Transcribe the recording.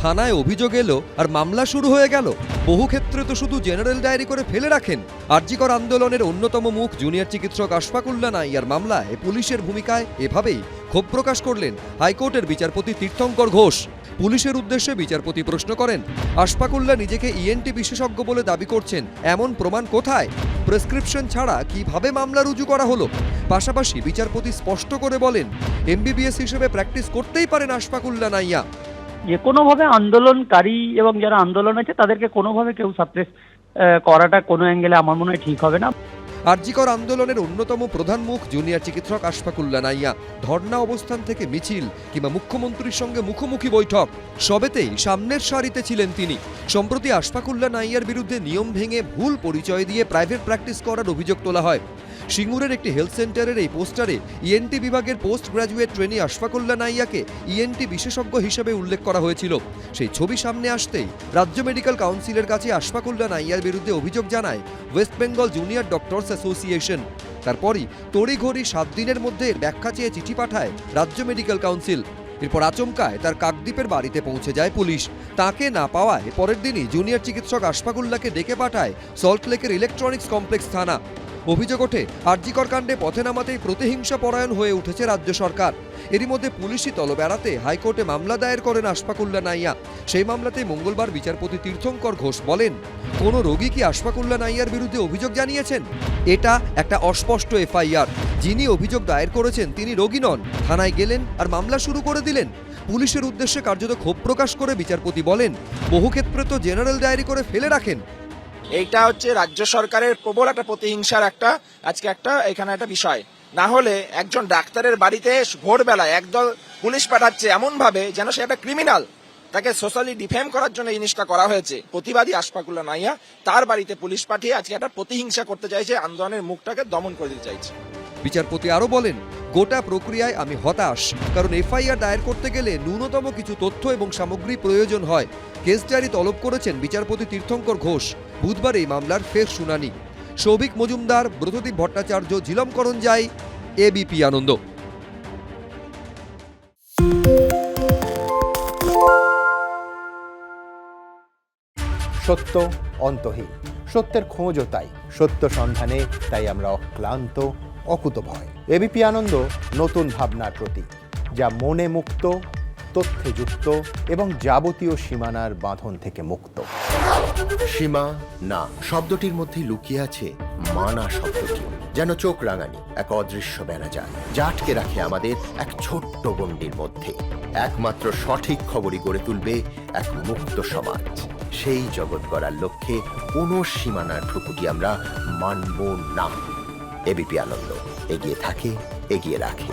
থানায় অভিযোগ এলো আর মামলা শুরু হয়ে গেল। বহু ক্ষেত্রে তো শুধু জেনারেল ডায়েরি করে ফেলে রাখেন। আরজিকর আন্দোলনের অন্যতম মুখ জুনিয়র চিকিৎসক আশফাকুল্লা নাইয়ার মামলায় পুলিশের ভূমিকায় এভাবেই ক্ষোভ প্রকাশ করলেন হাইকোর্টের বিচারপতি তীর্থঙ্কর ঘোষ। পুলিশের উদ্দেশ্যে বিচারপতি প্রশ্ন করেন, আশফাকুল্লা নিজেকে ইএনটি বিশেষজ্ঞ বলে দাবি করছেন, এমন প্রমাণ কোথায়? প্রেসক্রিপশন ছাড়া কিভাবে মামলা রুজু করা হলো? পাশাপাশি বিচারপতি স্পষ্ট করে বলেন, এমবিবিএস হিসেবে প্র্যাকটিস করতেই পারেন আশফাকুল্লা নাইয়া। যে কোনোভাবে আন্দোলনকারী এবং যারা আন্দোলন আছে তাদেরকে কোনোভাবে কেউ সাপ্রেস করাটা কোনো অ্যাঙ্গেলে আমার মনে হয় ঠিক হবে না। আরজিকর আন্দোলনের অন্যতম প্রধান মুখ জুনিয়র চিকিৎসক আশফাকুল্লা নাইয়া। ধর্ণা অবস্থান থেকে মিছিল কিংবা মুখ্যমন্ত্রীর সঙ্গে মুখোমুখি বৈঠক সবেতেই সামনের সারিতে ছিলেন তিনি। সম্প্রতি আশফাকুল্লা নাইয়ার বিরুদ্ধে নিয়ম ভেঙে ভুল পরিচয় দিয়ে প্রাইভেট প্র্যাকটিস করার অভিযোগ তোলা হয়। সিঙ্গুরের একটি হেলথ সেন্টারের এই পোস্টারে ইএনটি বিভাগের পোস্ট গ্র্যাজুয়েট ট্রেনি আশফাকুল্লা নাইয়াকে ইএনটি বিশেষজ্ঞ হিসেবে উল্লেখ করা হয়েছিল। সেই ছবি সামনে আসতেই রাজ্য মেডিকেল কাউন্সিলের কাছে আশফাকুল্লা নাইয়ার বিরুদ্ধে অভিযোগ জানায় West Bengal junior doctors association. তারপরই তড়িঘড়ি 7 দিনের মধ্যে ব্যাখ্যা চেয়ে চিঠি পাঠায় রাজ্য মেডিকেল কাউন্সিল। এরপর আচমকায় তার কাকদ্বীপের বাড়িতে পৌঁছে যায় পুলিশ। তাকে না পাওয়ায় পরের দিনই জুনিয়র চিকিৎসক আশফাকুল্লাকে ডেকে পাঠায় সল্টলেকের ইলেকট্রনিক্স কমপ্লেক্স থানা। অভিযোগ ওঠে, আরজিকর কাণ্ডে পথে নামাতেই প্রতিহিংসা পরায়ণ হয়ে উঠেছে রাজ্য সরকার। এরই মধ্যে পুলিশি তলব এড়াতে হাইকোর্টে মামলা দায়ের করেন আশফাকুল্লা নাইয়া। সেই মামলাতে মঙ্গলবার বিচারপতি তীর্থঙ্কর ঘোষ বলেন, কোন রোগী কি আশফাকুল্লা নাইয়ার বিরুদ্ধে অভিযোগ জানিয়েছেন? এটা একটা অস্পষ্ট এফআইআর। যিনি অভিযোগ দায়ের করেছেন তিনি রোগী নন। থানায় গেলেন আর মামলা শুরু করে দিলেন। পুলিশের উদ্দেশ্যে কার্যত ক্ষোভ প্রকাশ করে বিচারপতি বলেন, বহু ক্ষেত্রে তো জেনারেল ডায়েরি করে ফেলে রাখেন। এইটা হচ্ছে রাজ্য সরকারের প্রবল একটা প্রতিহিংসার আজকে এখানে একটা বিষয়। না হলে একজন ডাক্তারের বাড়িতে ভোরবেলায় একদল পুলিশ পাঠাচ্ছে এমন ভাবে যেন সে একটা ক্রিমিনাল, তাকে সোশ্যালি ডিফেম করার জন্য জিনিসটা করা হয়েছে। প্রতিবাদী আশফাকুল্লা নাইয়া তার বাড়িতে পুলিশ পাঠিয়ে আজকে একটা প্রতিহিংসা করতে চাইছে, আন্দোলনের মুখটাকে দমন করে দিতে চাইছে। বিচারপতি আরো বলেন, গোটা প্রক্রিয়ায় আমি হতাশ, কারণ এফআইআর দায়ের করতে গেলে ন্যূনতম কিছু তথ্য এবং সামগ্রী প্রয়োজন হয়। কেস ডায়েরি তলব করেছেন বিচারপতি তীর্থঙ্কর ঘোষ। বুধবার এই মামলার ফের শুনানি। সৌভিক মজুমদার, ব্রতদীপ ভট্টাচার্য, ঝিলম করঞ্জাই, এবিপি আনন্দ। সত্য অন্তহীন, সত্যের খোঁজও তাই, সত্য সন্ধানে তাই আমরা অক্লান্ত, অকুতভয়। এবিপি আনন্দ নতুন ভাবনার প্রতীক, যা মনে মুক্ত, তথ্যে যুক্ত এবং যাবতীয় সীমানার বাঁধন থেকে মুক্ত। সীমা না শব্দটির মধ্যে লুকিয়ে আছে মানা শব্দটি, যেন চোখ রাঙানি এক অদৃশ্য বেড়াজাল, যা আটকে রাখে আমাদের এক ছোট্ট গণ্ডির মধ্যে। একমাত্র সঠিক খবরই গড়ে তুলবে এক মুক্ত সমাজ। সেই জগৎ গড়ার লক্ষ্যে কোনো সীমানার ঠুকুটি আমরা মানব না। এবিপি আনন্দ এগিয়ে থাকে, এগিয়ে রাখে।